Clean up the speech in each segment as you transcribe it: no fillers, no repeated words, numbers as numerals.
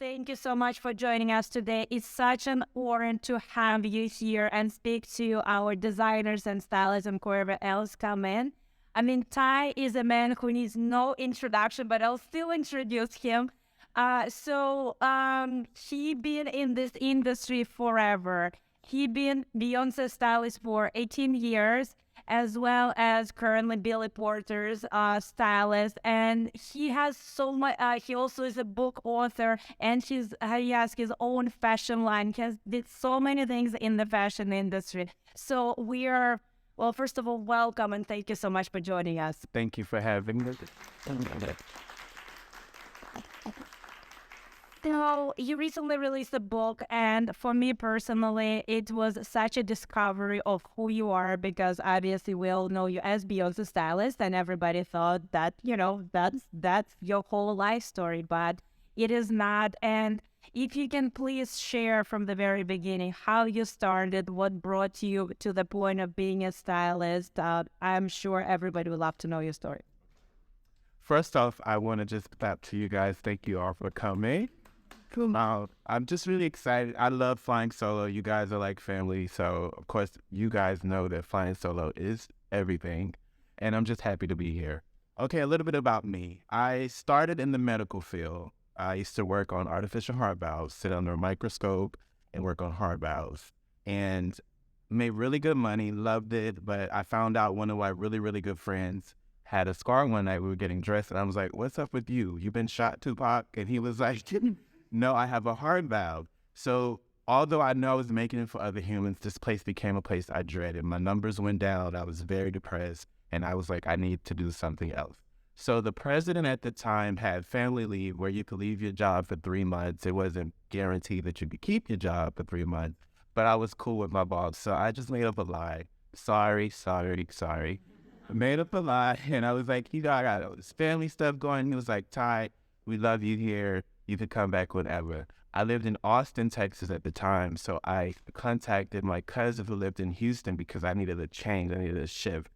thank you so much for joining us today. It's such an honor to have you here and speak to our designers and stylists and whoever else come in. I mean, Ty is a man who needs no introduction, but I'll still introduce him. He been in this industry forever. He been Beyonce stylist for 18 years, as well as currently Billy Porter's stylist. And he has so much, he also is a book author, and he has his own fashion line. He has did so many things in the fashion industry. So we are, well, first of all, welcome and thank you so much for joining us. Thank you for having me. So you recently released a book, and for me personally, it was such a discovery of who you are, because obviously we all know you as Beyonce stylist, and everybody thought that, that's your whole life story, but it is not. And if you can please share from the very beginning how you started, what brought you to the point of being a stylist, I'm sure everybody would love to know your story. First off, I want to just clap to you guys. Thank you all for coming. I'm just really excited. I love flying solo. You guys are like family. So, of course, you guys know that flying solo is everything. And I'm just happy to be here. Okay, a little bit about me. I started in the medical field. I used to work on artificial heart valves, sit under a microscope and work on heart valves. And made really good money, loved it. But I found out one of my really, really good friends had a scar one night. We were getting dressed. And I was like, what's up with you? You been shot, Tupac? And he was like, no, I have a heart valve. So although I know I was making it for other humans, this place became a place I dreaded. My numbers went down. I was very depressed. And I was like, I need to do something else. So the president at the time had family leave where you could leave your job for 3 months. It wasn't guaranteed that you could keep your job for 3 months. But I was cool with my boss. So I just made up a lie. Sorry. I made up a lie. And I was like, I got all this family stuff going. He was like, Ty, we love you here. You could come back whenever. I lived in Austin, Texas at the time, so I contacted my cousin who lived in Houston because I needed a change, I needed a shift.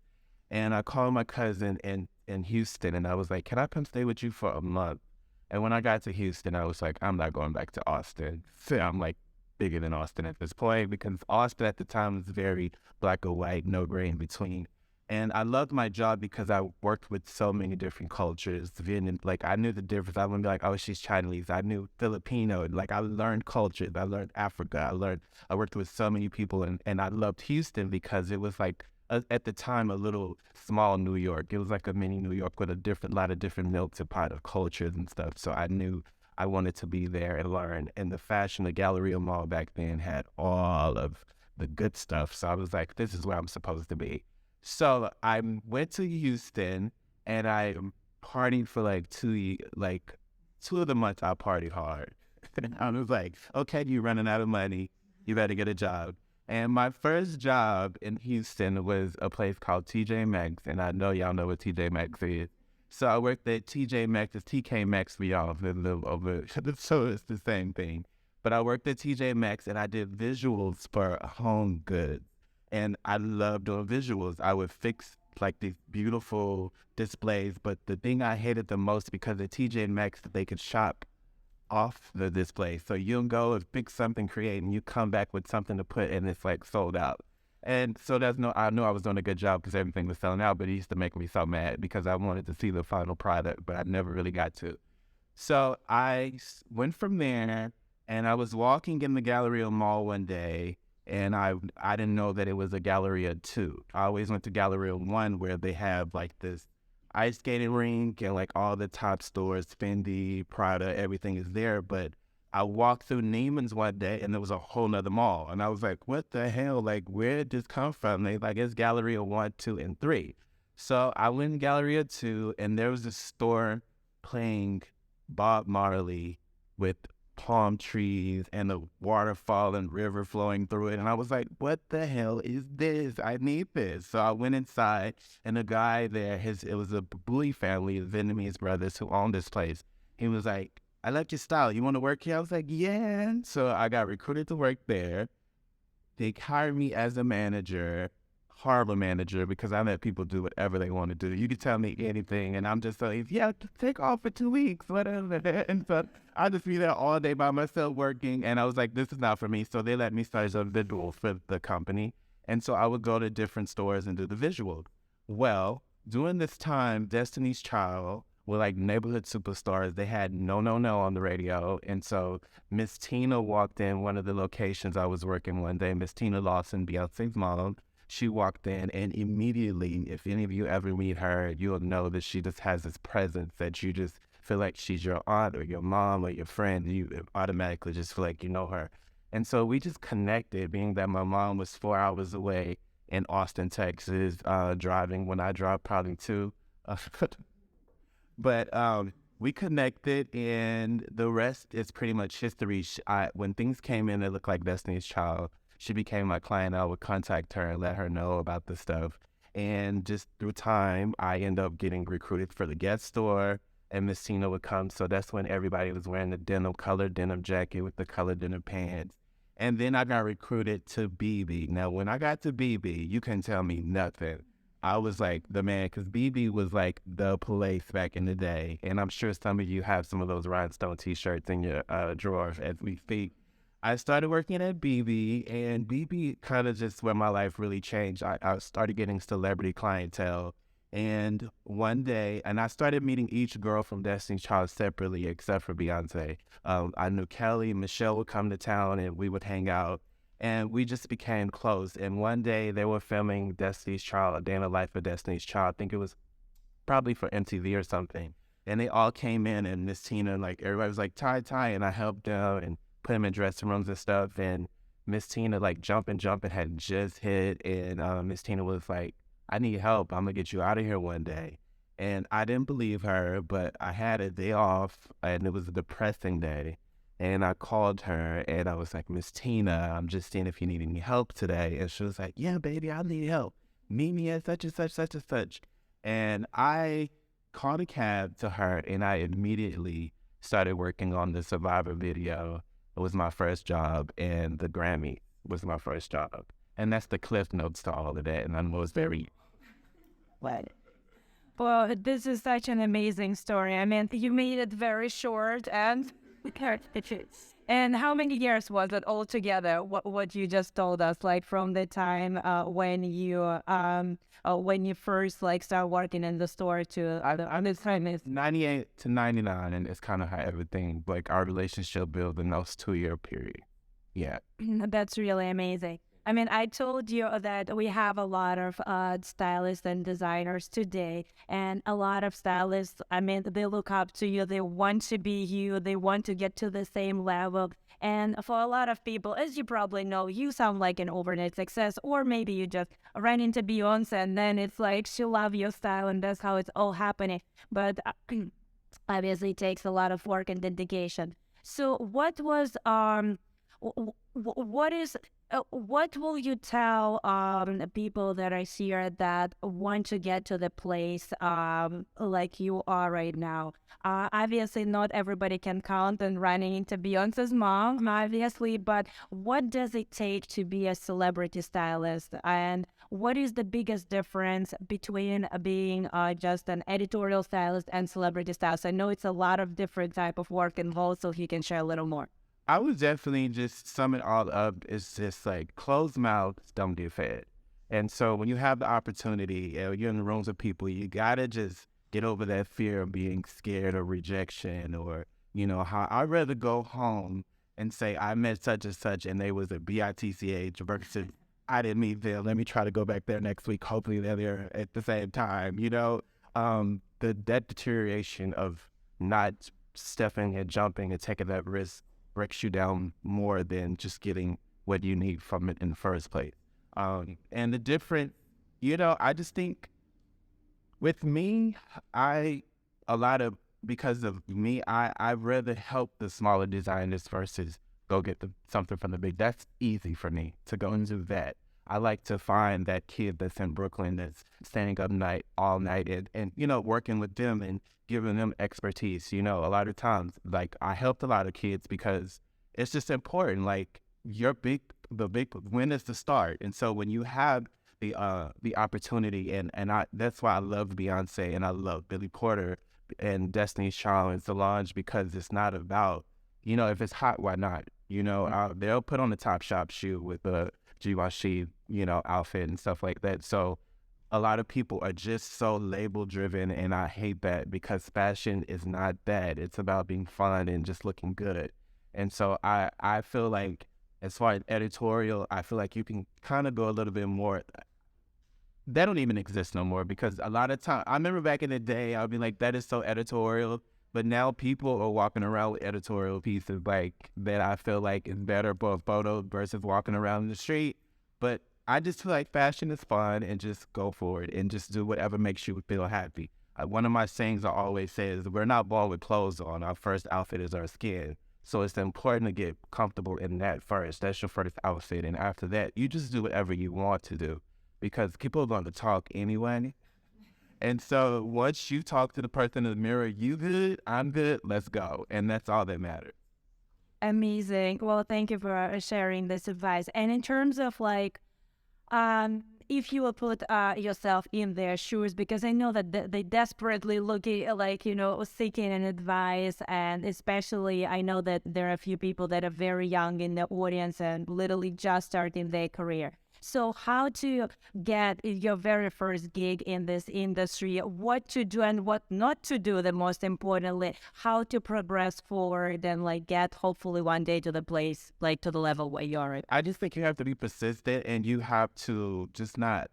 And I called my cousin in Houston, and I was like, can I come stay with you for a month? And when I got to Houston, I was like, I'm not going back to Austin. So I'm like bigger than Austin at this point, because Austin at the time was very black or white, no gray in between. And I loved my job because I worked with so many different cultures. Like, I knew the difference. I wouldn't be like, oh, she's Chinese. I knew Filipino. Like, I learned cultures. I learned Africa. I worked with so many people. And I loved Houston because it was like, at the time, a little small New York. It was like a mini New York with a lot of different melted pot of cultures and stuff. So I knew I wanted to be there and learn. And the Galleria Mall back then had all of the good stuff. So I was like, this is where I'm supposed to be. So I went to Houston and I partied for like 2 of the months. I partied hard. And I was like, okay, you're running out of money. You better get a job. And my first job in Houston was a place called TJ Maxx. And I know y'all know what TJ Maxx is. So I worked at TJ Maxx. It's TK Maxx for y'all that live over. So it's the same thing. But I worked at TJ Maxx and I did visuals for home goods. And I love doing visuals. I would fix like these beautiful displays, but the thing I hated the most, because at TJ Maxx, they could shop off the display. So you'll go and fix something, create, and you come back with something to put, and it's like sold out. And so I knew I was doing a good job because everything was selling out, but it used to make me so mad because I wanted to see the final product, but I never really got to. So I went from there, and I was walking in the Galleria Mall one day, and I didn't know that it was a Galleria 2. I always went to Galleria 1 where they have like this ice skating rink and like all the top stores, Fendi, Prada, everything is there. But I walked through Neiman's one day and there was a whole nother mall. And I was like, what the hell? Like, where did this come from? They like, it's Galleria 1, 2, and 3. So I went in Galleria 2 and there was a store playing Bob Marley with palm trees and a waterfall and river flowing through it. And I was like, what the hell is this? I need this. So I went inside, and the guy there, it was a Bowie family, Vietnamese brothers who owned this place. He was like, I like your style. You want to work here? I was like, yeah. So I got recruited to work there. They hired me as a manager. horrible manager because I let people do whatever they want to do. You can tell me anything, and I'm just like, yeah, take off for 2 weeks, whatever. And so I just be there all day by myself working, and I was like, this is not for me. So they let me start as a visual for the company. And so I would go to different stores and do the visuals. Well, during this time, Destiny's Child were like neighborhood superstars. They had No No No on the radio. And so Miss Tina walked in one of the locations I was working one day. Miss Tina Lawson, Beyonce's mom, she walked in, and immediately, if any of you ever meet her, you'll know that she just has this presence that you just feel like she's your aunt or your mom or your friend. You automatically just feel like you know her. And so we just connected, being that my mom was 4 hours away in Austin, Texas, driving when I drive probably 2. But we connected, and the rest is pretty much history. When things came in that looked like Destiny's Child, she became my client. I would contact her and let her know about the stuff. And just through time, I ended up getting recruited for the Guest store, and Miss Tina would come. So that's when everybody was wearing the colored denim jacket with the colored denim pants. And then I got recruited to BB. Now, when I got to BB, you couldn't tell me nothing. I was like the man, because BB was like the place back in the day. And I'm sure some of you have some of those Rhinestone t-shirts in your drawer as we speak. I started working at BB, and BB kind of just where my life really changed. I started getting celebrity clientele. And one day, and I started meeting each girl from Destiny's Child separately, except for Beyonce. I knew Kelly, Michelle would come to town, and we would hang out. And we just became close. And one day they were filming Destiny's Child, A Day in the Life of Destiny's Child. I think it was probably for MTV or something. And they all came in, and Miss Tina, like, everybody was like, Ty, and I helped them and put them in dressing rooms and stuff. And Miss Tina, like, Jumpin' had just hit. And Miss Tina was like, I need help. I'm going to get you out of here one day. And I didn't believe her, but I had a day off, and it was a depressing day. And I called her, and I was like, Miss Tina, I'm just seeing if you need any help today. And she was like, yeah, baby, I need help. Meet me at such and such, such and such. And I called a cab to her, and I immediately started working on the Survivor video. It was my first job, and the Grammy was my first job. And that's the cliff notes to all of that. And I was very... What? Well, this is such an amazing story. I mean, you made it very short and... And how many years was it altogether? What you just told us, like from the time when you first like start working in the store to this time is 98 to 99, and it's kind of how everything, like our relationship built in those 2-year period. Yeah, that's really amazing. I mean, I told you that we have a lot of stylists and designers today, and a lot of stylists, I mean, they look up to you, they want to be you, they want to get to the same level. And for a lot of people, as you probably know, you sound like an overnight success, or maybe you just ran into Beyonce and then it's like she loves your style and that's how it's all happening. But obviously it takes a lot of work and dedication. So what was, what will you tell the people that are here that want to get to the place like you are right now? Obviously, not everybody can count on running into Beyonce's mom, obviously, but what does it take to be a celebrity stylist? And what is the biggest difference between being just an editorial stylist and celebrity stylist? I know it's a lot of different type of work involved, so if you can share a little more. I would definitely just sum it all up. It's just like closed mouths don't get fed. And so when you have the opportunity, you're in rooms with people, you gotta just get over that fear of being scared or rejection, or, you know, how I'd rather go home and say I met such and such and they was a BITCH versus I didn't meet them. Let me try to go back there next week. Hopefully they're there at the same time. You know, that deterioration of not stepping and jumping and taking that risk breaks you down more than just getting what you need from it in the first place. And the different, you know, I just think with me, because of me, I'd rather help the smaller designers versus go get something from the big. That's easy for me to go and do that. I like to find that kid that's in Brooklyn that's staying up all night and, you know, working with them and giving them expertise. You know, a lot of times, like, I helped a lot of kids because it's just important. Like, the big win is the start. And so when you have the opportunity, and that's why I love Beyonce and I love Billy Porter and Destiny's Child and Solange, because it's not about, if it's hot, why not? They'll put on the Top Shop shoe with the Givenchy, outfit and stuff like that. So a lot of people are just so label driven, and I hate that, because fashion is not that. It's about being fun and just looking good. And so I feel like, as far as editorial, I feel like you can kind of go a little bit more. That don't even exist no more, because a lot of time, I remember back in the day, I'd be like, that is so editorial. But now people are walking around with editorial pieces like that I feel like is better for a photo versus walking around in the street. But I just feel like fashion is fun, and just go for it and just do whatever makes you feel happy. One of my sayings I always say is, we're not born with clothes on. Our first outfit is our skin. So it's important to get comfortable in that first. That's your first outfit. And after that, you just do whatever you want to do, because people are going to talk anyway. And so once you talk to the person in the mirror, you good, I'm good, let's go. And that's all that matters. Amazing. Well, thank you for sharing this advice. And in terms of if you will put yourself in their shoes, because I know that they desperately looking seeking an advice, and especially I know that there are a few people that are very young in the audience and literally just starting their career. So how to get your very first gig in this industry, what to do and what not to do, the most importantly, how to progress forward and get hopefully one day to the place, to the level where you are. I just think you have to be persistent, and you have to just not,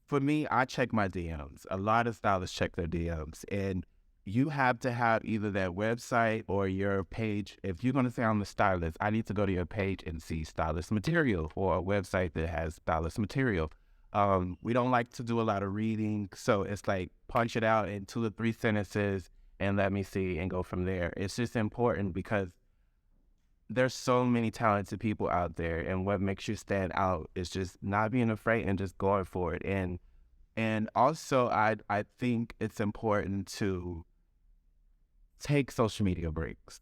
for me, I check my DMs. A lot of stylists check their DMs, and you have to have either that website or your page. If you're going to say I'm a stylist, I need to go to your page and see stylist material, or a website that has stylist material. We don't like to do a lot of reading, so it's like punch it out in 2 or 3 sentences and let me see and go from there. It's just important, because there's so many talented people out there, and what makes you stand out is just not being afraid and just going for it. And also I think it's important to take social media breaks.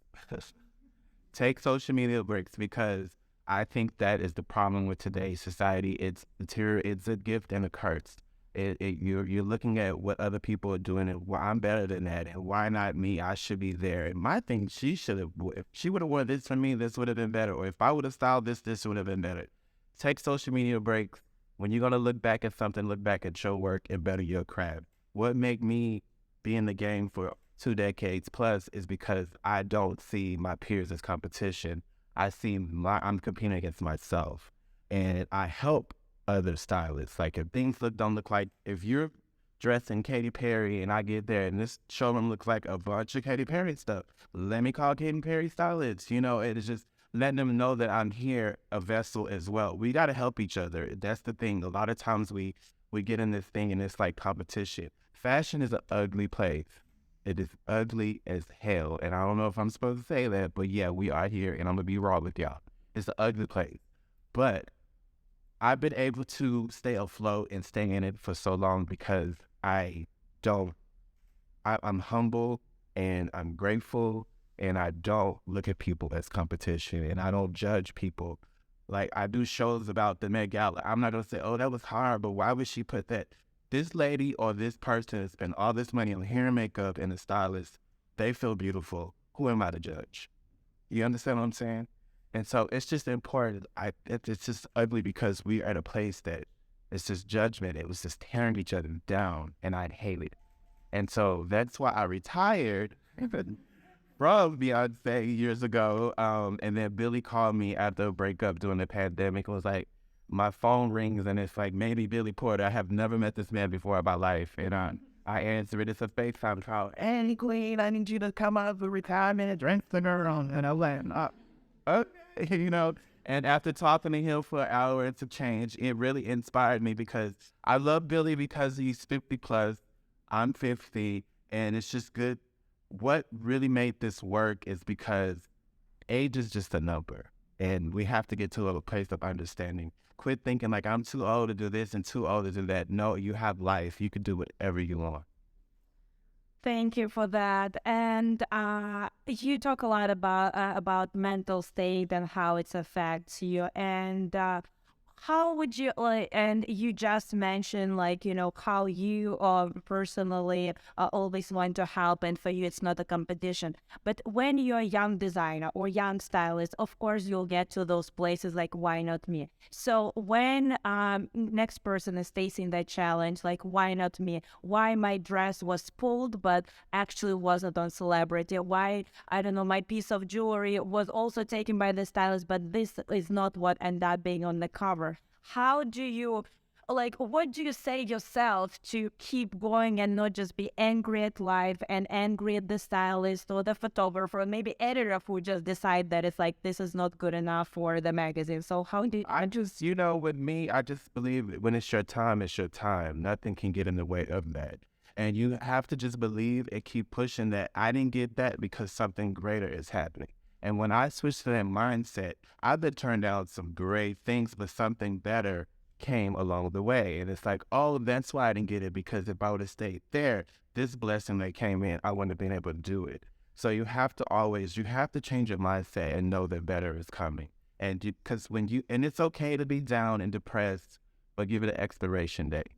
Take social media breaks, because I think that is the problem with today's society. It's a gift and a curse. You're looking at what other people are doing, and why I'm better than that, and why not me? I should be there. And my thing, if she would have worn this for me, this would have been better. Or if I would have styled this would have been better. Take social media breaks. When you're gonna look back at something, look back at your work and better your craft. What made me be in the game for 2 decades plus is because I don't see my peers as competition. I'm competing against myself, and I help other stylists. Like, if things don't look like, if you're dressed in Katy Perry and I get there and this showroom looks like a bunch of Katy Perry stuff, let me call Katy Perry stylists. It is just letting them know that I'm here, a vessel as well. We got to help each other. That's the thing. A lot of times we get in this thing and it's like competition. Fashion is an ugly place. It is ugly as hell. And I don't know if I'm supposed to say that, but yeah, we are here, and I'm going to be raw with y'all. It's an ugly place. But I've been able to stay afloat and stay in it for so long, because I'm humble and I'm grateful, and I don't look at people as competition, and I don't judge people. Like, I do shows about the Met Gala. I'm not going to say, oh, that was hard, but why would she put that? This lady or this person has spent all this money on hair and makeup and a stylist. They feel beautiful. Who am I to judge? You understand what I'm saying? And so it's just important. It's just ugly, because we are at a place that it's just judgment. It was just tearing each other down, and I hate it. And so that's why I retired from Beyonce years ago. And then Billy called me after a breakup during the pandemic. It was like, my phone rings, and it's like, maybe Billy Porter. I have never met this man before in my life. And I answer it. It's a FaceTime call. Hey, Queen, I need you to come out for retirement and drink the girl. And I'm like, okay, And after talking to him for an hour and some change, it really inspired me, because I love Billy because he's 50 plus. I'm 50, and it's just good. What really made this work is because age is just a number, and we have to get to a place of understanding. Quit thinking like, I'm too old to do this and too old to do that. No, you have life. You can do whatever you want. Thank you for that. And you talk a lot about mental state and how it affects you. And How would you like, and you just mentioned like, how you personally always want to help, and for you it's not a competition. But when you're a young designer or young stylist, of course you'll get to those places like, why not me? So when next person is facing that challenge, like, why not me? Why my dress was pulled but actually wasn't on celebrity? Why, I don't know, my piece of jewelry was also taken by the stylist, but this is not what ended up being on the cover? How do you, like, what do you say yourself to keep going and not just be angry at life and angry at the stylist or the photographer or maybe editor who just decide that it's like, this is not good enough for the magazine? So how do you... I just, with me, I just believe when it's your time, it's your time. Nothing can get in the way of that. And you have to just believe and keep pushing that I didn't get that because something greater is happening. And when I switched to that mindset, I've been turned down some great things, but something better came along the way. And it's like, oh, that's why I didn't get it, because if I would have stayed there, this blessing that came in, I wouldn't have been able to do it. So you have to change your mindset and know that better is coming. And because and it's okay to be down and depressed, but give it an expiration date.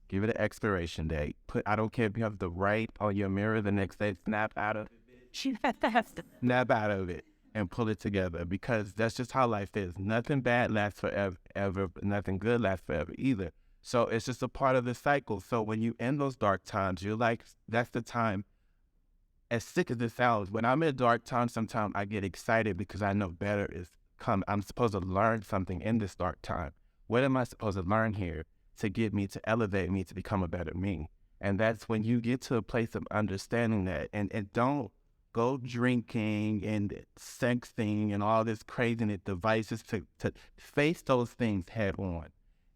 Give it an expiration date. I don't care if you have the right on your mirror the next day, snap out of it and pull it together, because that's just how life is. Nothing bad lasts forever, ever. Nothing good lasts forever either. So it's just a part of the cycle. So when you end those dark times, you're like, that's the time. As sick as it sounds, when I'm in a dark time, sometimes I get excited because I know better is come. I'm supposed to learn something in this dark time. What am I supposed to learn here to get me, to elevate me, to become a better me? And that's when you get to a place of understanding that, and don't go drinking and sexting and all this craziness devices, to face those things head on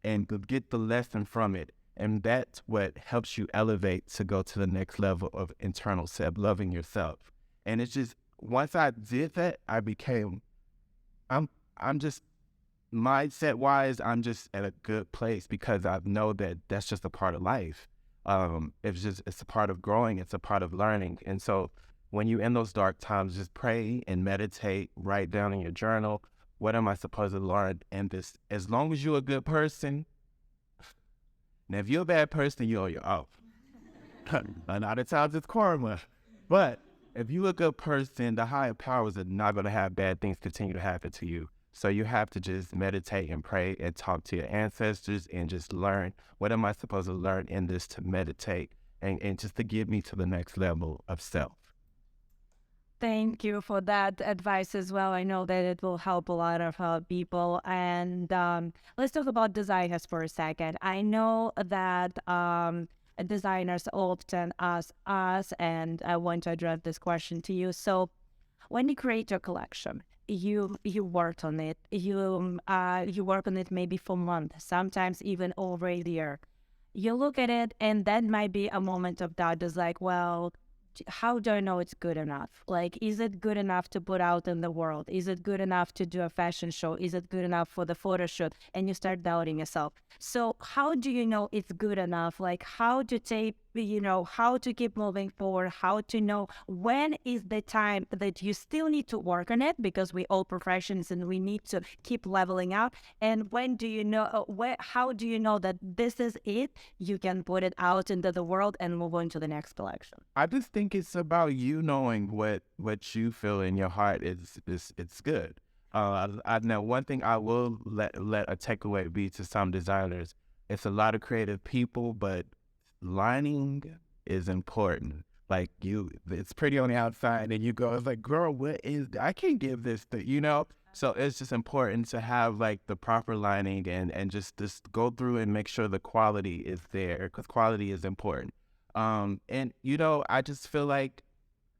and to get the lesson from it. And that's what helps you elevate to go to the next level of internal self, loving yourself. And it's just, once I did that, I'm just, mindset wise, I'm just at a good place, because I know that that's just a part of life. It's a part of growing. It's a part of learning. And so when you in those dark times, just pray and meditate, write down in your journal, what am I supposed to learn in this? As long as you're a good person. Now, if you're a bad person, you're on your own. A lot of times it's karma. But if you're a good person, the higher powers are not going to have bad things continue to happen to you. So you have to just meditate and pray and talk to your ancestors and just learn, what am I supposed to learn in this, to meditate and just to get me to the next level of self. Thank you for that advice as well. I know that it will help a lot of people. And let's talk about designers for a second. I know that designers often ask us, and I want to address this question to you. So when you create your collection, you worked on it. You work on it maybe for months, sometimes even over a year. You look at it, and that might be a moment of doubt. It's like, well, how do I know it's good enough? Like, is it good enough to put out in the world? Is it good enough to do a fashion show? Is it good enough for the photo shoot? And you start doubting yourself. So how do you know it's good enough? Like, how to how to keep moving forward, how to know when is the time that you still need to work on it, because we all professions and we need to keep leveling up. And when do you know, how do you know that this is it? You can put it out into the world and move on to the next collection. I just think it's about you knowing what you feel in your heart is it's good. I know one thing I will let a takeaway be to some designers. It's a lot of creative people, but lining is important. Like, it's pretty on the outside, and you go, it's like, girl, I can't give this to. So it's just important to have like the proper lining and just go through and make sure the quality is there, because quality is important. And I just feel like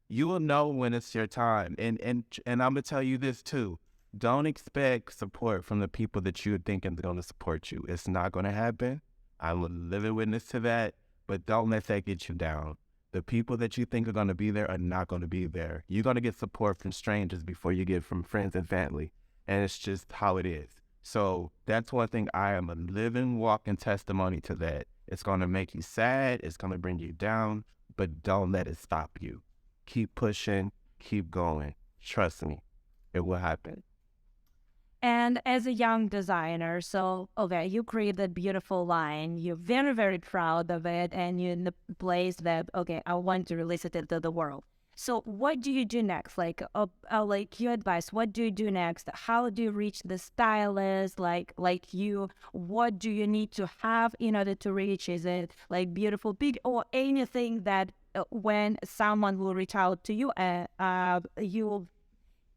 you will know when it's your time. And I'm gonna tell you this too. Don't expect support from the people that you think are going to support you. It's not going to happen. I'm a living witness to that. But don't let that get you down. The people that you think are going to be there are not going to be there. You're going to get support from strangers before you get from friends and family. And it's just how it is. So that's one thing. I am a living, walking testimony to that. It's going to make you sad. It's going to bring you down. But don't let it stop you. Keep pushing. Keep going. Trust me. It will happen. And as a young designer, so okay, you create that beautiful line. You're very, very proud of it, and you're in the place that okay, I want to release it into the world. So what do you do next? Like your advice. What do you do next? How do you reach the stylist? Like you, what do you need to have in order to reach? Is it like beautiful big or anything that when someone will reach out to you, you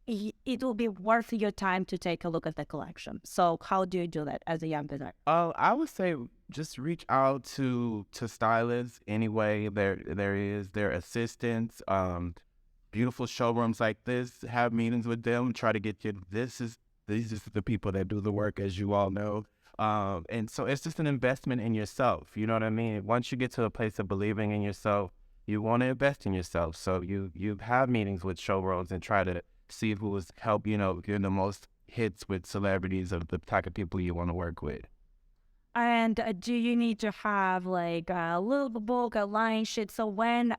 it will be worth your time to take a look at the collection. So how do you do that as a young designer? I would say just reach out to stylists anyway. There is their assistants. Beautiful showrooms like this. Have meetings with them. Try to get you. These is the people that do the work, as you all know. And so it's just an investment in yourself. You know what I mean? Once you get to a place of believing in yourself, you want to invest in yourself. So you have meetings with showrooms and try to see who is help, get the most hits with celebrities of the type of people you want to work with. And do you need to have like a little book, a line sheet? So when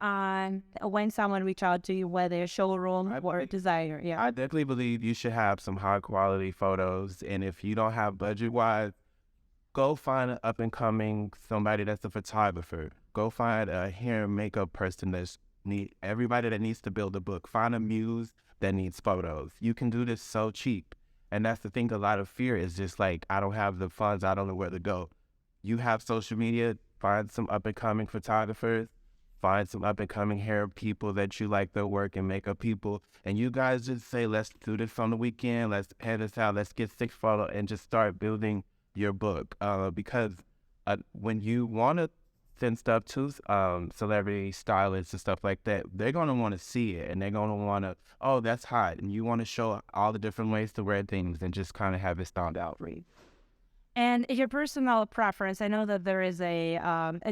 someone reach out to you, whether a showroom or a designer, yeah. I definitely believe you should have some high quality photos. And if you don't have budget wise, go find an up and coming somebody that's a photographer. Go find a hair and makeup person that's need everybody that needs to build a book. Find a muse that needs photos. You can do this so cheap. And that's the thing, a lot of fear is just like, I don't have the funds, I don't know where to go. You have social media, find some up and coming photographers, find some up and coming hair people that you like their work and makeup people. And you guys just say, let's do this on the weekend, let's head this out, let's get 6 photos and just start building your book. Because when you want to send stuff to celebrity stylists and stuff like that, they're going to want to see it and they're going to want to, oh, that's hot. And you want to show all the different ways to wear things and just kind of have it stand out for you. And your personal preference, I know that there is a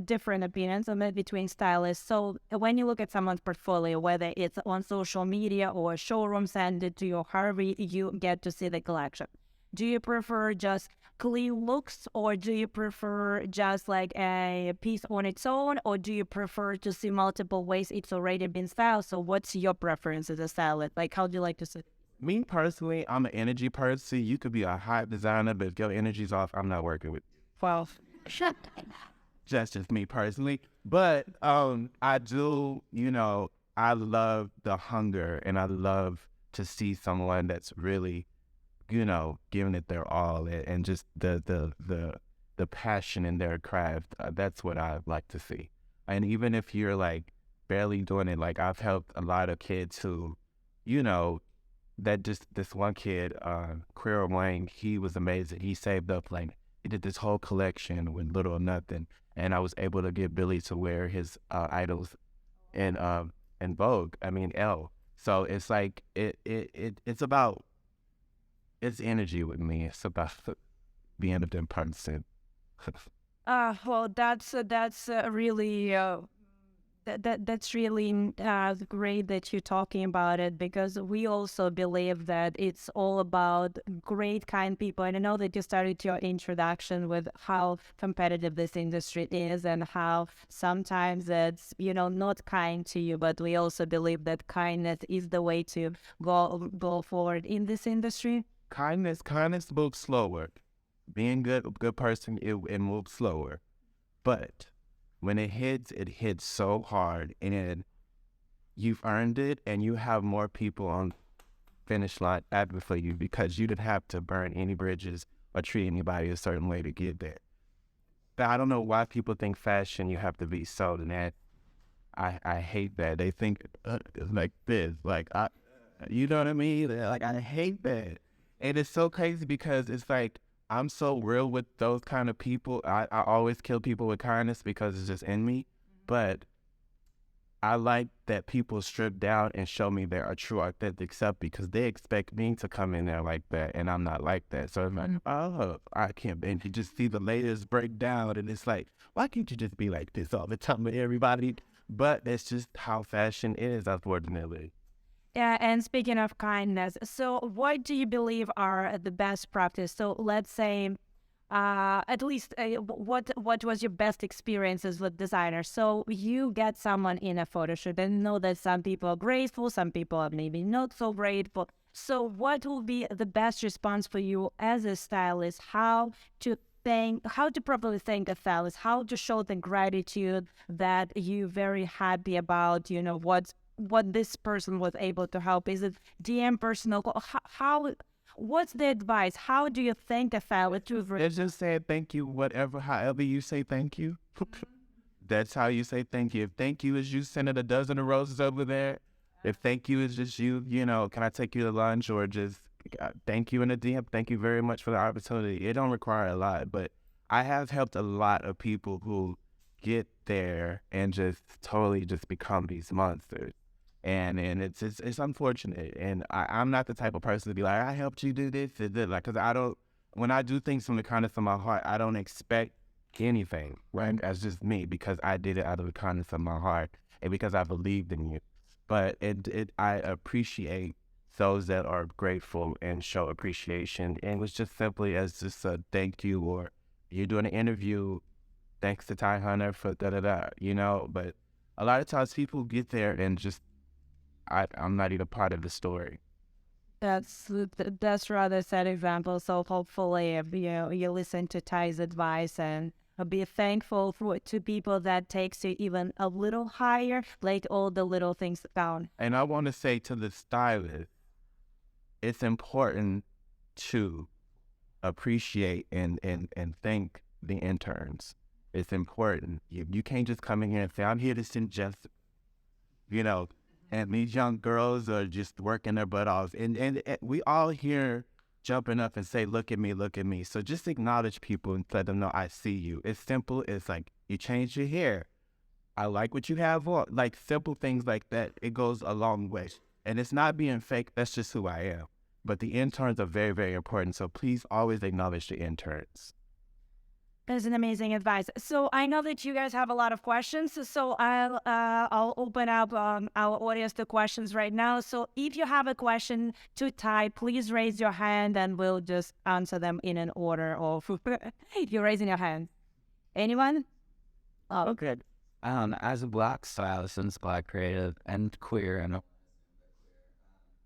different opinions on it between stylists. So when you look at someone's portfolio, whether it's on social media or a showroom send it to you, however you get to see the collection, do you prefer just clean looks or do you prefer just like a piece on its own, or do you prefer to see multiple ways it's already been styled? So what's your preference as a stylist? Like how do you like to see? Me personally, I'm an energy person. You could be a hot designer, but if your energy's off, I'm not working with you. Well, shut. That's just me personally. But I do, I love the hunger and I love to see someone that's really, giving it their all and just the passion in their craft. That's what I like to see. And even if you're like barely doing it, like I've helped a lot of kids who, that just this one kid, Queer Wayne, he was amazing. He saved up like he did this whole collection with little or nothing, and I was able to get Billy to wear his idols in Vogue. I mean Elle. So it's like it's about it's energy with me. It's about being a different person. Well, that's really that's really great that you're talking about it, because we also believe that it's all about great kind people. And I know that you started your introduction with how competitive this industry is and how sometimes it's not kind to you, but we also believe that kindness is the way to go forward in this industry. Kindness moves slower. Being a good person, it moves slower. But when it hits so hard, and you've earned it, and you have more people on finish line advocate for you because you didn't have to burn any bridges or treat anybody a certain way to get there. But I don't know why people think fashion you have to be so that. I hate that. They think like this, like you know what I mean? Like I hate that, and it's so crazy because it's like, I'm so real with those kind of people. I always kill people with kindness because it's just in me. But I like that people strip down and show me their true authentic self because they expect me to come in there like that, and I'm not like that. So it's like, oh, I can't. And you just see the layers break down, and it's like, why can't you just be like this all the time with everybody? But that's just how fashion is, unfortunately. Yeah, and speaking of kindness, so what do you believe are the best practice? So let's say, at least, what was your best experiences with designers? So you get someone in a photo shoot, and know that some people are grateful, some people are maybe not so grateful. So what will be the best response for you as a stylist? How to properly thank a stylist, how to show the gratitude that you're very happy about, what this person was able to help. Is it DM personal call? What's the advice? How do you thank a stylist? It's just saying thank you, however you say thank you. That's how you say thank you. If thank you is you sending a dozen of roses over there, if thank you is just you, can I take you to lunch, or just thank you in a DM, thank you very much for the opportunity. It don't require a lot, but I have helped a lot of people who get there and just totally just become these monsters. And it's unfortunate. And I'm not the type of person to be like, I helped you do this, like, because when I do things from the kindness of my heart, I don't expect anything, right? That's just me, because I did it out of the kindness of my heart and because I believed in you. But I appreciate those that are grateful and show appreciation. And it was just simply as just a thank you, or you're doing an interview, thanks to Ty Hunter for da-da-da, But a lot of times people get there and just, I'm not even part of the story. That's rather sad example. So hopefully, you listen to Ty's advice and be thankful to people that takes you even a little higher, like all the little things down. And I want to say to the stylist, it's important to appreciate and thank the interns. It's important. You can't just come in here and say, I'm here to suggest, and these young girls are just working their butt off. And we all here jumping up and say, look at me. So just acknowledge people and let them know, I see you. It's simple. It's like, you changed your hair. I like what you have on. Like, simple things like that. It goes a long way. And it's not being fake. That's just who I am. But the interns are very, very important. So please always acknowledge the interns. That's an amazing advice. So I know that you guys have a lot of questions, so I'll open up our audience to questions right now. So if you have a question to Ty, please raise your hand and we'll just answer them in an order of you're raising your hand. Anyone? Oh, okay. As a Black stylist and Black creative and queer, and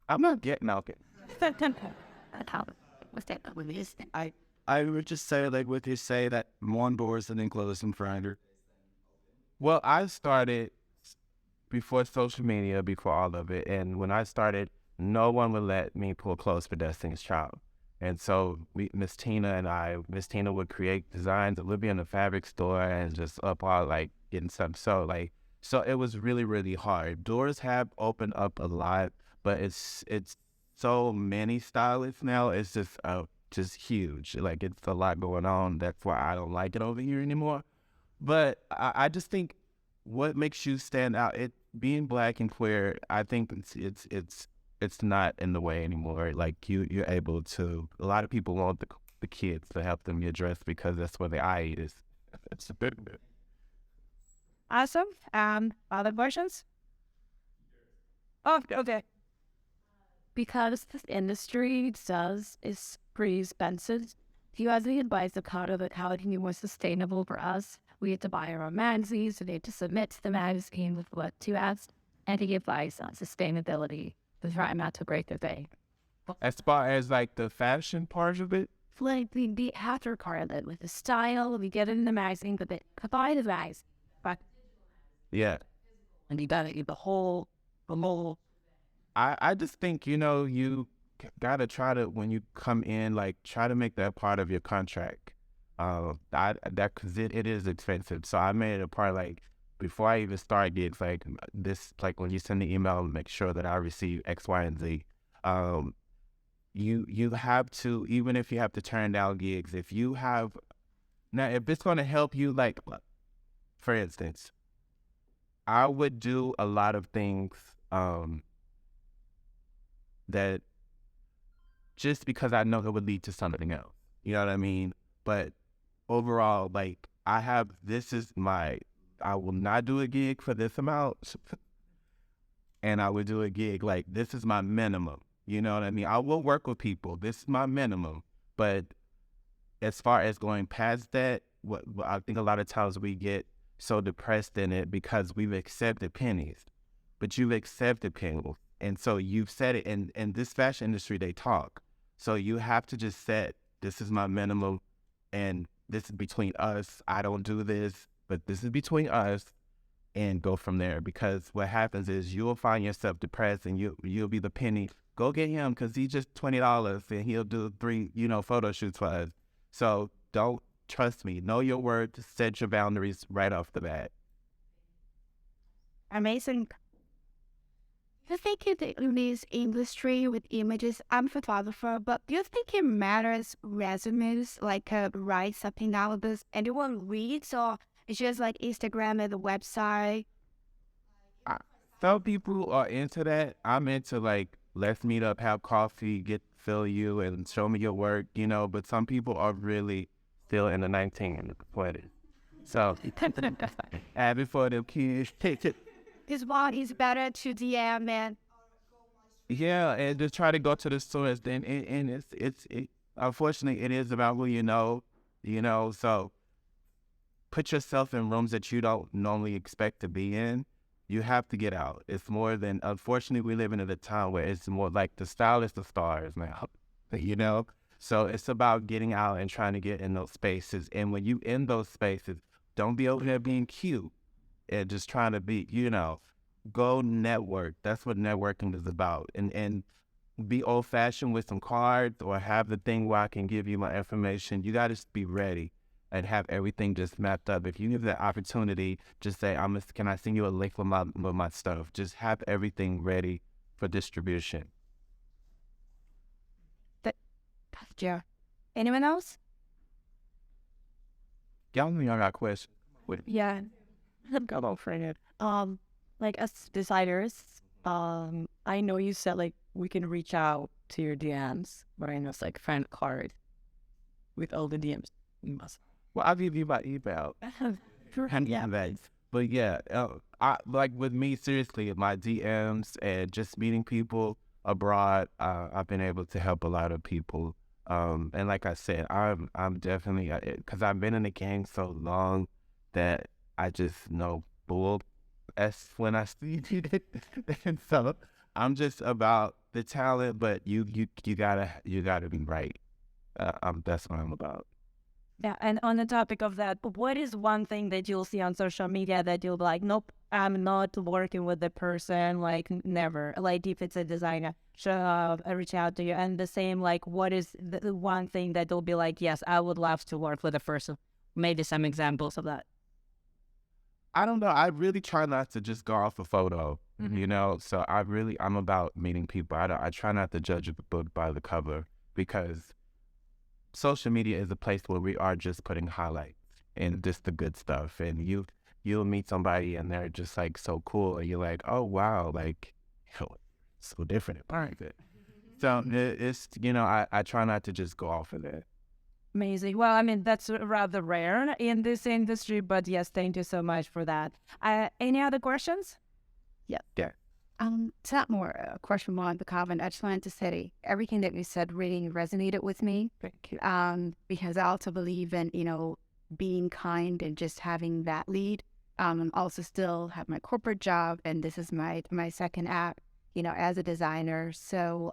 I'm not getting out it. I would just say, like, what you say, that one doors and then close them for. Well, I started before social media, before all of it. And when I started, no one would let me pull clothes for Destiny's Child. And so Miss Tina would create designs, and we'd be in the fabric store and just up all, like, getting stuff. So it was really, really hard. Doors have opened up a lot, but it's so many stylists now. It's just huge. Like, it's a lot going on. That's why I don't like it over here anymore. But I just think what makes you stand out, being Black and queer, I think it's not in the way anymore. Like, you're able to, a lot of people want the kids to help them get dressed because that's where the eye is. It's a bit. Awesome. Other questions? Oh, okay. Because this industry is pretty expensive, if you have any advice of how to be more sustainable for us, we have to buy our own magazines, we need to submit to the magazine with what to ask, and to give advice on sustainability to try not to break the bank. As far as, like, the fashion part of it? Like, we have to require that with the style, we get it in the magazine, but they buy the magazine. But Yeah. and you gotta get the whole. I just think, you gotta try to, when you come in, like, try to make that part of your contract. Because it is expensive. So I made it a part, like, before I even start gigs, like, this, like, when you send the email, make sure that I receive X, Y, and Z. You have to, even if you have to turn down gigs, if it's going to help you, like, for instance, I would do a lot of things that just because I know it would lead to something else. You know what I mean? But overall, like, I will not do a gig for this amount. And I would do a gig, like, this is my minimum. You know what I mean? I will work with people. This is my minimum. But as far as going past that, what I think a lot of times we get so depressed in it because we've accepted pennies. But you've accepted pennies. And so you've said it, and in this fashion industry, they talk. So you have to just set, this is my minimum, and this is between us. I don't do this, but this is between us, and go from there. Because what happens is you'll find yourself depressed, and you'll be the penny. Go get him, because he's just $20, and he'll do 3, photo shoots for us. So don't, trust me, know your worth, set your boundaries right off the bat. Amazing. Do you think in this industry with images, I'm a photographer, but do you think it matters resumes, like write something down because anyone reads, or it's just like Instagram and the website? Some people are into that. I'm into like, let's meet up, have coffee, feel you, and show me your work, but some people are really still in the 1920s. So, happy for them kids. This one is better to DM and Yeah, and just try to go to the source. Then, and it's unfortunately, it is about who you know, so put yourself in rooms that you don't normally expect to be in. You have to get out. It's more than, unfortunately, we live in a time where it's more like the stylist of stars now, So it's about getting out and trying to get in those spaces. And when you in those spaces, don't be over there being cute and just trying to be, go network. That's what networking is about. And be old fashioned with some cards, or have the thing where I can give you my information. You got to just be ready and have everything just mapped up. If you give the opportunity, just say, can I send you a link with my stuff? Just have everything ready for distribution. Yeah. Anyone else? Y'all got questions. Yeah. Come on, friend. Like as designers, I know you said like we can reach out to your DMs, but I know it's like friend card with all the DMs. You must. Well, I'll give you my email. Yeah. But yeah, I like with me, seriously, my DMs and just meeting people abroad, I've been able to help a lot of people. And like I said, I'm definitely, because I've been in the game so long that I just know bull s when I see it. And so I'm just about the talent, but you gotta be right. That's what I'm about. Yeah, and on the topic of that, what is one thing that you'll see on social media that you'll be like, nope, I'm not working with the person, like never. Like if it's a designer, reach out to you. And the same, like what is the one thing that they'll be like, yes, I would love to work with a person. Maybe some examples of that. I don't know. I really try not to just go off a photo, So I'm about meeting people. I try not to judge a book by the cover, because social media is a place where we are just putting highlights and just the good stuff. And you'll meet somebody and they're just like so cool, and you're like, oh wow, like so different in private. So it's I try not to just go off of that. Amazing. Well, I mean, that's rather rare in this industry, but yes, thank you so much for that. Any other questions? Yeah. It's not more a question more on the comment. I just wanted to say everything that you said really resonated with me. Thank you. Because I also believe in, being kind and just having that lead. Also still have my corporate job, and this is my second act, as a designer. So,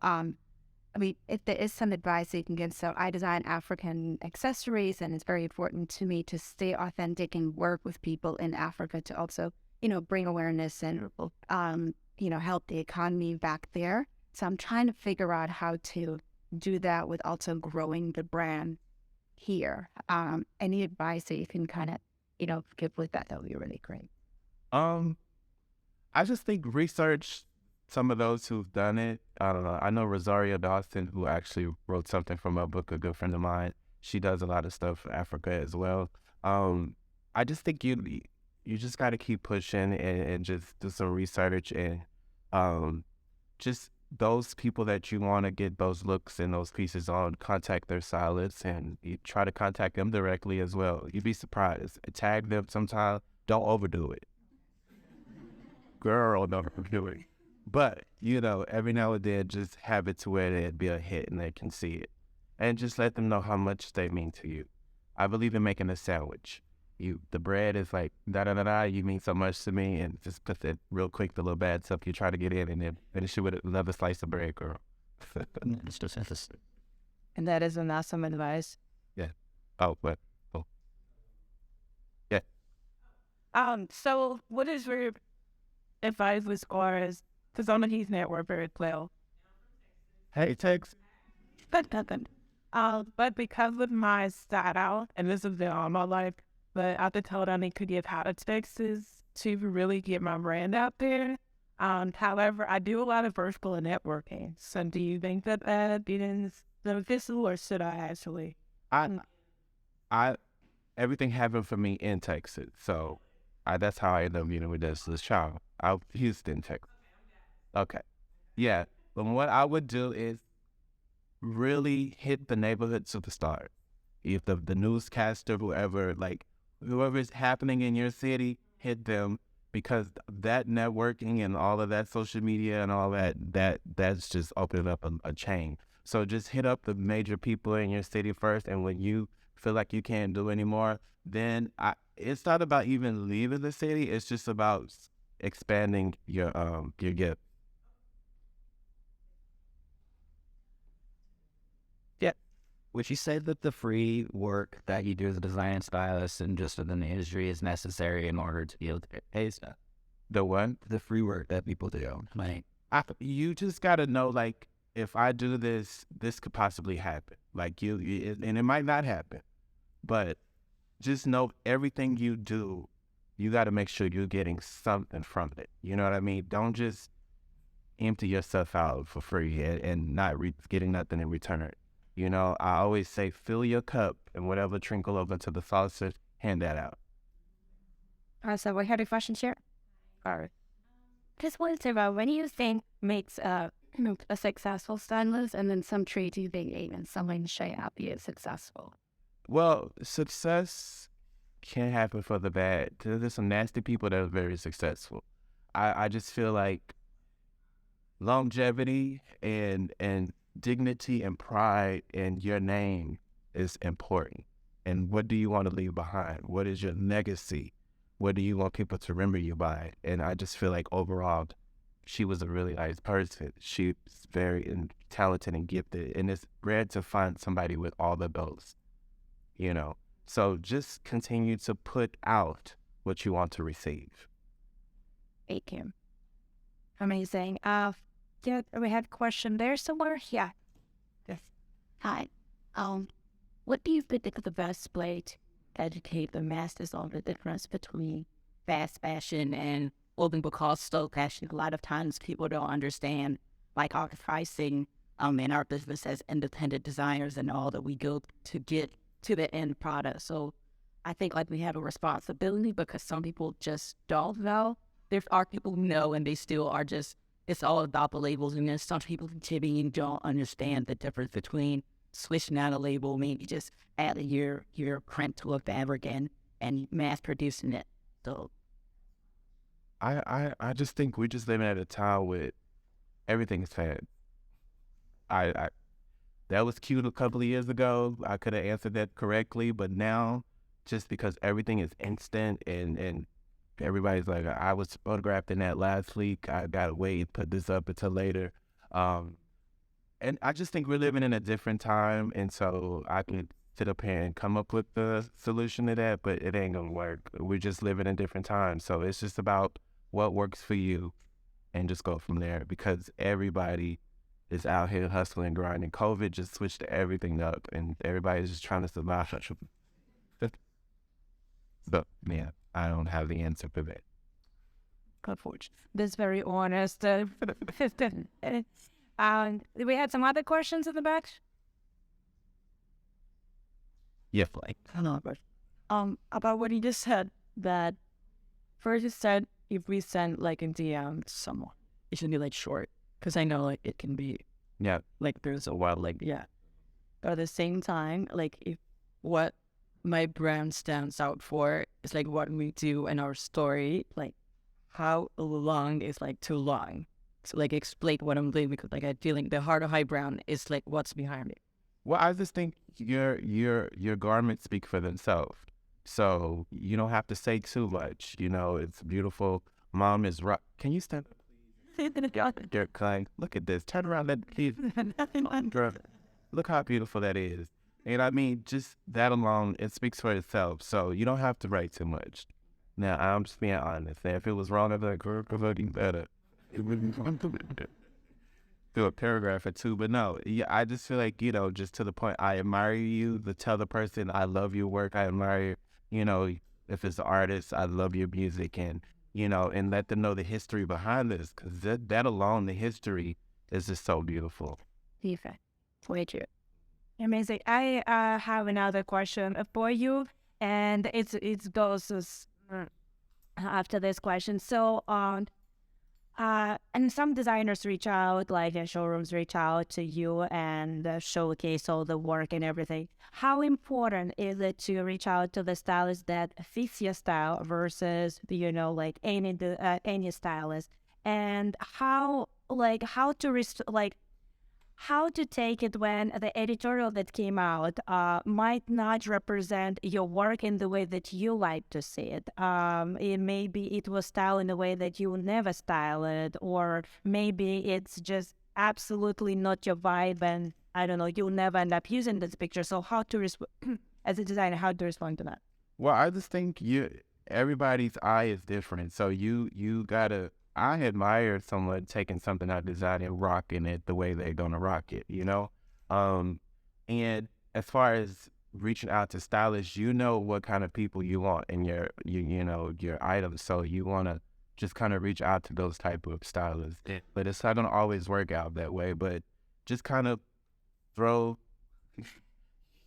I mean, if there is some advice you can give, so I design African accessories, and it's very important to me to stay authentic and work with people in Africa to also, bring awareness and, help the economy back there. So I'm trying to figure out how to do that with also growing the brand here. Any advice that you can kind of, give with that would be really great. I just think research some of those who've done it. I don't know. I know Rosario Dawson, who actually wrote something from a book, a good friend of mine. She does a lot of stuff for Africa as well. I just think you just got to keep pushing and just do some research, and just those people that you want to get those looks and those pieces on, contact their stylists, and you try to contact them directly as well. You'd be surprised. Tag them sometime. Don't overdo it. Girl, don't overdo it. But, every now and then, just have it to where it'd be a hit and they can see it. And just let them know how much they mean to you. I believe in making a sandwich. the bread is like da da da da. You mean so much to me, and just put it real quick. The little bad stuff you try to get in, and then finish it with another slice of bread, girl. It's just interesting. And that is an awesome advice. Oh, but yeah. So what is your advice as far as, because I know he's networked very well. Hey, Tex. But because of my style, and this has been all my life, but I've been told I need to get out of Texas to really get my brand out there. However, I do a lot of virtual networking. So do you think that that is beneficial, or should I actually? I everything happened for me in Texas, so that's how I ended up meeting with this child. Houston, Texas. Okay, yeah. But what I would do is really hit the neighborhood superstar. If the newscaster, whoever is happening in your city, hit them, because that networking and all of that social media and all that's just opening up a chain. So just hit up the major people in your city first, and when you feel like you can't do anymore, then it's not about even leaving the city. It's just about expanding your gift. Would you say that the free work that you do as a design stylist and just within the industry is necessary in order to be able to get paid stuff? The what? The free work that people do. Like, You just gotta know, like, if I do this, this could possibly happen. Like and it might not happen, but just know everything you do, you got to make sure you're getting something from it. You know what I mean? Don't just empty yourself out for free and not getting nothing in return. You know, I always say, fill your cup, and whatever trickle over to the saucer, hand that out. So we had a question here. All right. Just wanted to know, what do you think makes a successful stylist, and then some traits you think even someone should not be as successful? Well, success can happen for the bad. There's some nasty people that are very successful. I just feel like longevity and dignity and pride in your name is important. And what do you want to leave behind? What is your legacy? What do you want people to remember you by? And I just feel like overall, she was a really nice person. She's very talented and gifted, and it's rare to find somebody with all of those, you know. So just continue to put out what you want to receive. Thank you. Amazing. Yeah, we had a question there somewhere. Yeah. Yes. Hi. What do you think is the best way to educate the masses on the difference between fast fashion and what people call slow fashion? A lot of times people don't understand, like, our pricing in our business as independent designers and all that we go to get to the end product. So I think, like, we have a responsibility because some people just don't know. There are people who know and they still are just, it's all about the labels. And then some people maybe don't understand the difference between switching out a label, maybe just adding your print to a fabric and mass producing it. So I just think we're just living at a time with everything is fast. That was cute a couple of years ago. I could have answered that correctly, but now, just because everything is instant and everybody's like, I was photographed in that last week, I gotta wait, put this up until later. And I just think we're living in a different time, and so I could sit up here and come up with the solution to that, but it ain't gonna work. We're just living in different times, so it's just about what works for you and just go from there, because everybody is out here hustling, grinding. COVID just switched everything up, and everybody's just trying to survive. So, yeah, I don't have the answer for that. Unfortunately. That's very honest. We had some other questions in the back. Yeah, I know, but about what you just said, that first you said if we send like a DM to someone, it should be like short, because I know like it can be like there's a while, like but at the same time, like if what my brand stands out for is like what we do in our story, like how long is like too long. So like explain what I'm doing, because like I feel like the heart of high brown is like what's behind it. Well, I just think your garments speak for themselves. So you don't have to say too much. It's beautiful. Mom is right. Can you stand up, please? They're kind. Look at this. Turn around. Please. Girl, look how beautiful that is. And I mean, just that alone, it speaks for itself. So you don't have to write too much. Now, I'm just being honest. And if it was wrong, I'd be like, girl, could looking better. It would do a paragraph or two. But no, yeah, I just feel like, just to the point, I admire you to tell the person I love your work. I admire, if it's an artist, I love your music, and, and let them know the history behind this, because that alone, the history is just so beautiful. Perfect. Way too. Amazing. I have another question for you, and it goes after this question. So, and some designers reach out, like showrooms reach out to you and showcase all the work and everything. How important is it to reach out to the stylist that fits your style versus, like any stylist, and how to take it when the editorial that came out might not represent your work in the way that you like to see it. Maybe it was styled in a way that you never style it, or maybe it's just absolutely not your vibe, and I don't know, you'll never end up using this picture. So how to as a designer, how to respond to that? Well, I just think everybody's eye is different. So you gotta. I admire someone taking something I designed and rocking it the way they're gonna rock it, And as far as reaching out to stylists, what kind of people you want in your items. So you wanna just kind of reach out to those type of stylists. Yeah. But it's not gonna always work out that way. But just kind of throw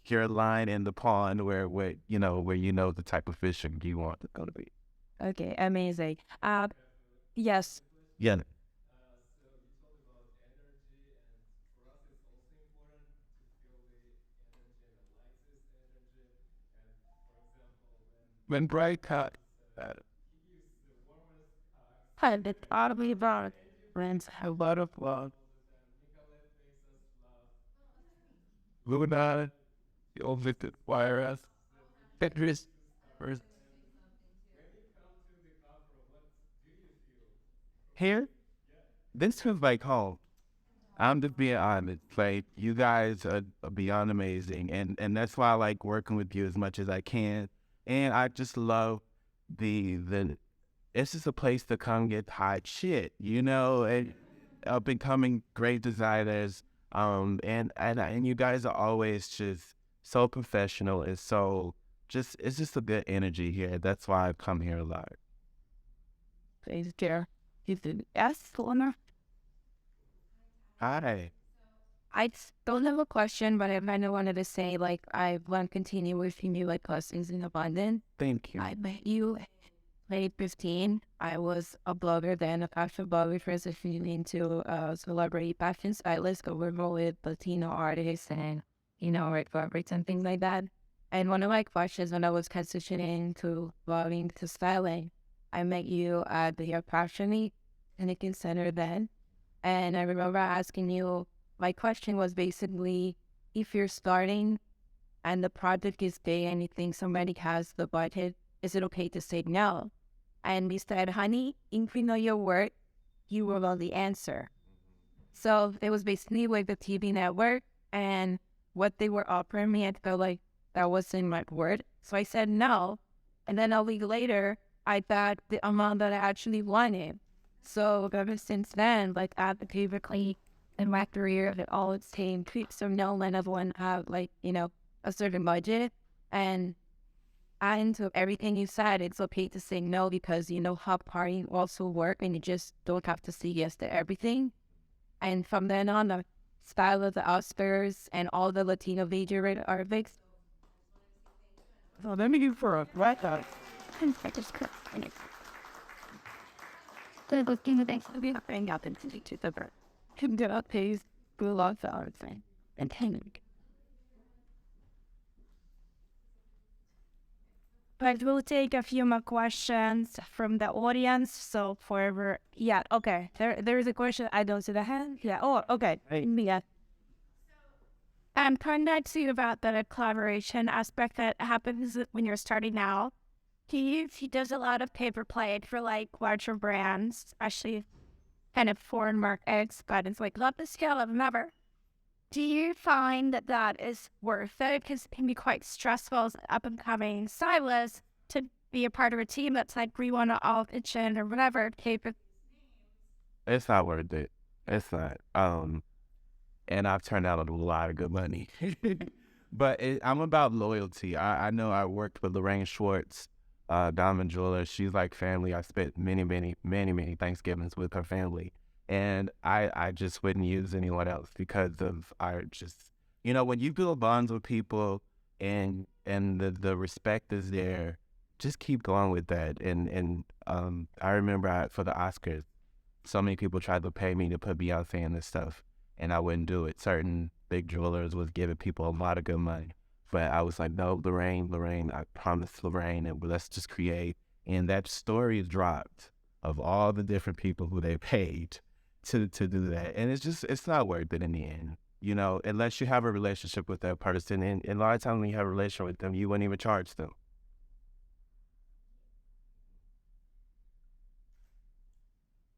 your line in the pond where the type of fishing you want it's gonna be. Okay, amazing. Yes. Yeah. When bright cut, And it's oddly about friends. a lot of love. Luna, the old lifted wire Tetris. Here, this feels like home. I'm just being honest. Like, you guys are beyond amazing, and that's why I like working with you as much as I can. And I just love the it's just a place to come get hot shit, and becoming great designers. And you guys are always just so professional and so it's just a good energy here. That's why I come here a lot. Please, dear. Yes, Luna. Hi. I don't have a question, but I kind of wanted to say, I want to continue wishing you, blessings in abundance. Thank you. I met you late 15. I was a blogger then, a fashion blogger, transitioning into a celebrity fashion stylist, working with Latino artists and, red fabrics and things like that. And one of my questions when I was transitioning to blogging to styling, I met you at the Fashion Week in the Center then. And I remember asking you, my question was basically, if you're starting and the project is big and you think somebody has the budget, is it okay to say no? And we said, honey, if you know your work, you will know the answer. So it was basically like the TV network, and what they were offering me, I felt like that wasn't my word. So I said no. And then a week later, I got the amount that I actually wanted. So ever since then, advocatively in my career, it all came so no one of one have a certain budget. And to everything you said, it's okay to say no because how party also work, and you just don't have to say yes to everything. And from then on, the style of the Oscars and all the Latino major artists. So let me give for a right out. I just good looking the things to be bring up into the bird. Him do not pays blue log flowers and hanging. But we'll take a few more questions from the audience. So forever, yeah, okay. There is a question. I don't see the hand. Yeah. Oh, okay. Hey. Yeah. Coming back to you about the collaboration aspect that happens when you're starting out. He does a lot of paper play for like larger brands, especially kind of foreign markets, but it's like love the scale of never. Do you find that that is worth it? Because it can be quite stressful as an up-and-coming stylist to be a part of a team that's like, we want to all pitch in or whatever. It's not worth it. It's not. And I've turned out a lot of good money. But I'm about loyalty. I know I worked with Lorraine Schwartz, Diamond Jeweler. She's like family. I spent many Thanksgivings with her family. And I just wouldn't use anyone else because of when you build bonds with people and the respect is there, just keep going with that. And I remember for the Oscars, so many people tried to pay me to put Beyonce in this stuff, and I wouldn't do it. Certain big jewelers was giving people a lot of good money. But I was like, no, Lorraine, I promised Lorraine, and let's just create. And that story is dropped of all the different people who they paid to do that. And it's not worth it in the end, unless you have a relationship with that person. And a lot of times when you have a relationship with them, you wouldn't even charge them.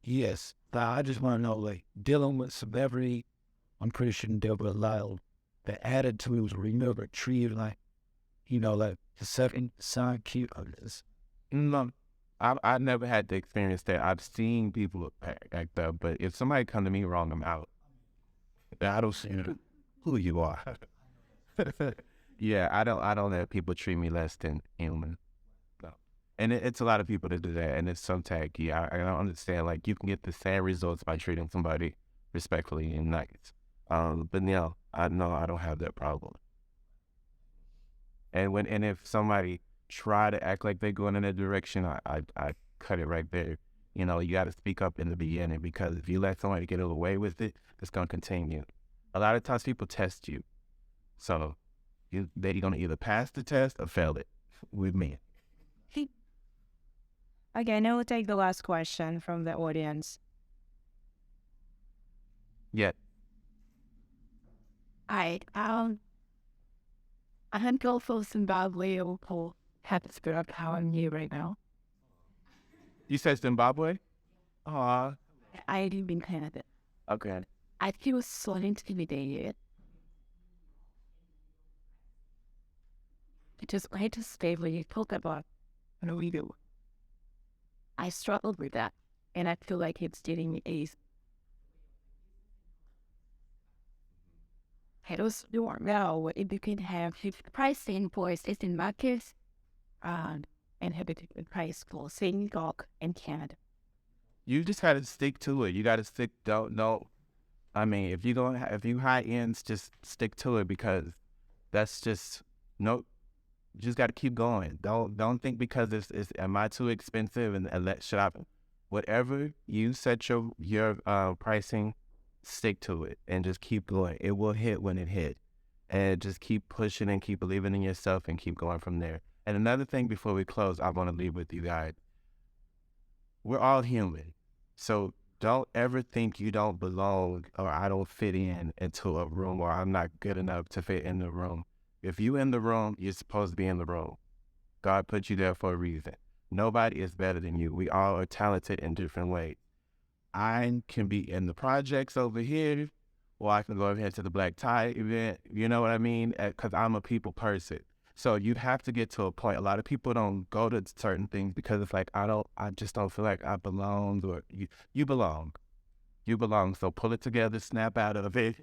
Yes. I just want to know, like, dealing with celebrity, I'm pretty sure you deal with a lot of the attitudes or remember treat like, like the second son cute of this. No, I never had to experience that. I've seen people act that, but if somebody come to me wrong, I'm out. I don't see who you are. Yeah, I don't let people treat me less than human. No. And it's a lot of people that do that, and it's so tacky. I don't understand. Like, you can get the same results by treating somebody respectfully and nice. But no, I know I don't have that problem. And if somebody try to act like they're going in a direction, I cut it right there. You got to speak up in the beginning, because if you let somebody get away with it, it's going to continue. A lot of times people test you. So they're going to either pass the test or fail it with me. Okay, now we'll take the last question from the audience. Yeah. I had go for Zimbabwe or have to spit up how I'm new right now. You said Zimbabwe? Aw. I didn't mean Canada. Okay. I feel so intimidated. I just stay when you talk about what we do. I struggled with that, and I feel like it's getting me easy. I don't know if you can have pricing for existing markets and have a different price for St. York and Canada. You just got to stick to it. You got to stick. I mean, if you high ends, just stick to it, because that's just You just got to keep going. Don't think because it's am I too expensive and let shop. Whatever you set your pricing, stick to it and just keep going. It will hit when it hit, and just keep pushing and keep believing in yourself and keep going from there. And another thing before we close, I want to leave with you guys. We're all human, so don't ever think you don't belong or I don't fit into a room, or I'm not good enough to fit in the room. If you in the room, you're supposed to be in the room. God put you there for a reason. Nobody is better than you. We all are talented in different ways. I can be in the projects over here, or I can go over here to the Black Tie event. You know what I mean? Because I'm a people person. So you have to get to a point. A lot of people don't go to certain things because it's like, I just don't feel like I belong, or you belong. You belong. So pull it together, snap out of it,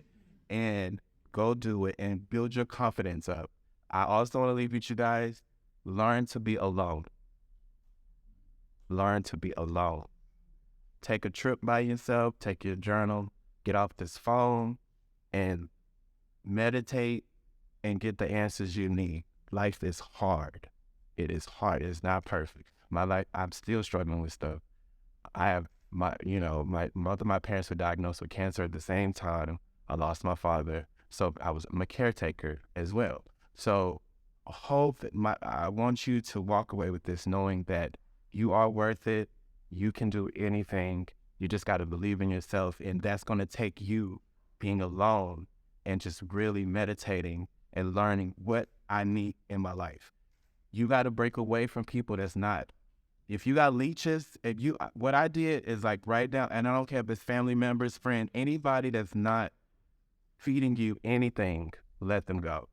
and go do it and build your confidence up. I also want to leave with you guys, learn to be alone. Learn to be alone. Take a trip by yourself, take your journal, get off this phone, and meditate and get the answers you need. Life is hard. It is hard. It's not perfect. My life, I'm still struggling with stuff. I have both of my parents were diagnosed with cancer at the same time. I lost my father. So I was a caretaker as well. So I want you to walk away with this knowing that you are worth it. You can do anything. You just got to believe in yourself. And that's going to take you being alone and just really meditating and learning what I need in my life. You got to break away from people that's not. If you got leeches, what I did is like write down, and I don't care if it's family members, friend, anybody that's not feeding you anything, let them go.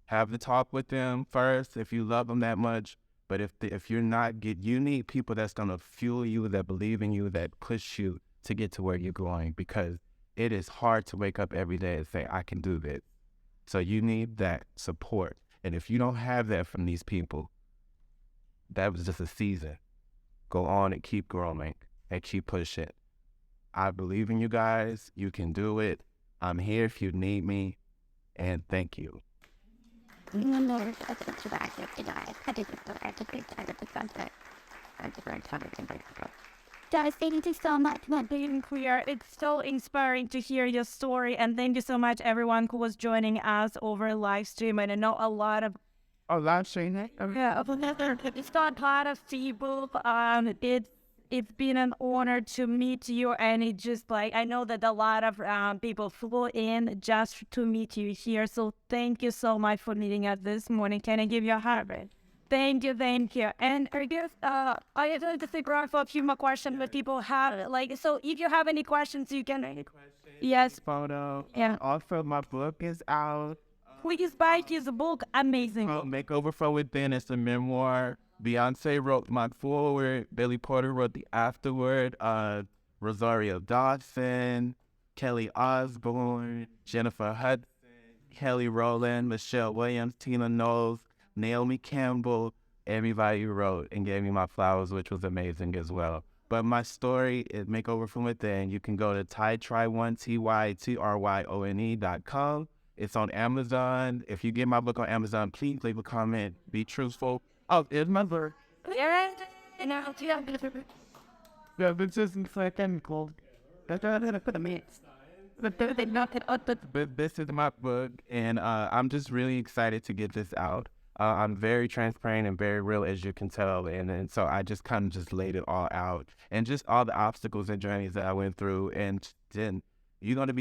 Have the talk with them first if you love them that much. But if you're not, you need people that's going to fuel you, that believe in you, that push you to get to where you're going, because it is hard to wake up every day and say, I can do this. So you need that support. And if you don't have that from these people, that was just a season. Go on and keep growing and keep pushing. I believe in you guys. You can do it. I'm here if you need me. And thank you. Guys, thank you so much for being here. It's so inspiring to hear your story. And thank you so much, everyone who was joining us over live stream. And I know a lot of live stream. Yeah, it's not a lot of people. It's been an honor to meet you, and it just like I know that a lot of people flew in just to meet you here. So thank you so much for meeting us this morning. Can I give you a heart? Thank you. And I guess I have to figure out for a few more questions that people have. Like, so if you have any questions, you can. Yes. Photo. Yeah. Also, my book is out. Please buy his book. Amazing. Makeover From Within. It's a memoir. Beyonce wrote my foreword. Billy Porter wrote the afterword. Rosario Dawson, Kelly Osbourne, Jennifer Hudson, Kelly Rowland, Michelle Williams, Tina Knowles, Naomi Campbell. Everybody wrote and gave me my flowers, which was amazing as well. But my story is Makeover From Within. You can go to Tytryone.com. It's on Amazon. If you get my book on Amazon, please leave a comment. Be truthful. Oh, it's my book. Yeah, this isn't chemical. But this is my book, and I'm just really excited to get this out. I'm very transparent and very real, as you can tell, and so I just kind of just laid it all out, and just all the obstacles and journeys that I went through, and then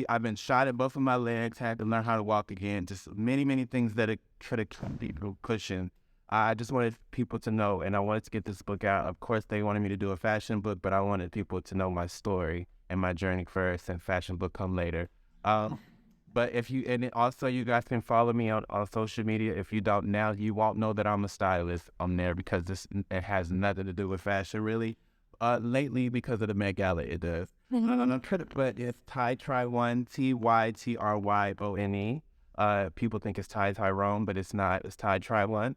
I've been shot at both of my legs, had to learn how to walk again, just many things that it could have kept people pushing. I just wanted people to know, and I wanted to get this book out. Of course, they wanted me to do a fashion book, but I wanted people to know my story and my journey first, and fashion book come later. But also you guys can follow me on social media. If you don't now, you won't know that I'm a stylist on there, because it has nothing to do with fashion really. Lately, because of the Met Gala, it does. But it's Tytryone, Tytryone. People think it's Tyrone, but it's not. It's Tytryone.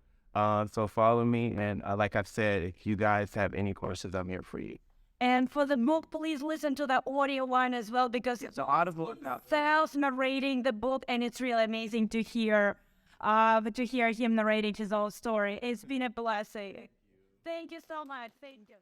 So follow me, and like I've said, if you guys have any questions, I'm here for you. And for the book, please listen to the audio one as well, because it's audible. Sal's narrating the book, and it's really amazing to hear him narrating his own story. It's been a blessing. Thank you so much. Thank you.